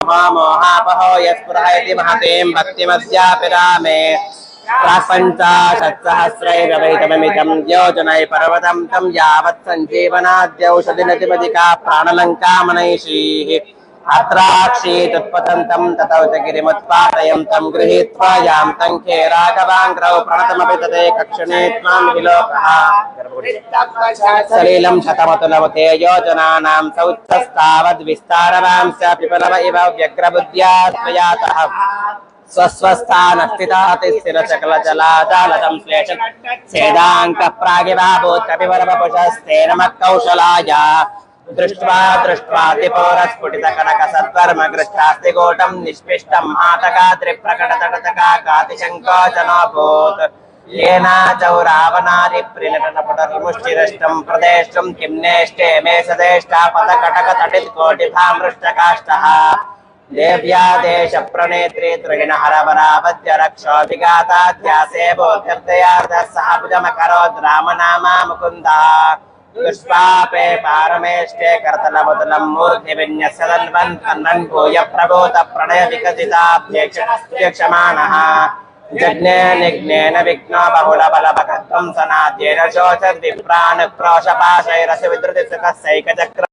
मोहा मोहापहो यस्पृहयति महतीं भक्तिमस्यापि रामे प्रापञ्चाशत्सहस्रैरवैतममितं योजनै पर्वतं तं यावत् सञ्जीवनाद्यौषधिनतिमधिका प्राणलङ्कामनैषीः अत्राक्षीतुत्पतन्तं ततौ च गिरिमुत्पादयन्तं गृहीत्वा यां तङ्खे राघवाङ्ग्रौ प्रणतमपि तते कक्षणे त्वां विलोकः सलीलं शतमतुलवते योजनानां सौच्छस्तावद्विस्तारवांश्च पिपलव इव व्यग्रबुद्ध्या स्वयातः स्वस्थानस्थितातिस्थिरचकलजलाजालतं श्लेषत् सेदाङ्कः प्रागिवाभूत् कपिवरवपुषस्तेन मत्कौशलाया दृष्ट्वा त्रिपौरस्फुटितकनकसत्वर्मगृष्टास्तिगोटं निष्पिष्टं मातकाद्रिप्रकटतटतका कातिशङ्कोचनोऽभूत् येनाचौ रावणादिप्रिनटनपुटर्मुष्टिरष्टं प्रदेष्टुं किं नेष्टे मे सदेष्टापदकटकतटित्कोटिभामृष्टकाष्ठः देव्या देशप्रणेत्री त्रिणहरवरावद्यरक्षोऽभिघाताध्यासे बोध्यर्थयार्धः सह भुजमकरोद् रामनामा मुकुन्दः पुष्पापे पारमेष्टे करतलमुदलं मूर्तिविन्यस्यदन्वन् कन्वन् भूय प्रभूत प्रणय विकसिताभ्यक्षमाणः जज्ञे निघ्नेन विघ्नो बहुलबलभगत्वं सनाद्येन शोचद्विप्रान् क्रोशपाशैरसि विद्रुतिसुखस्यैकचक्र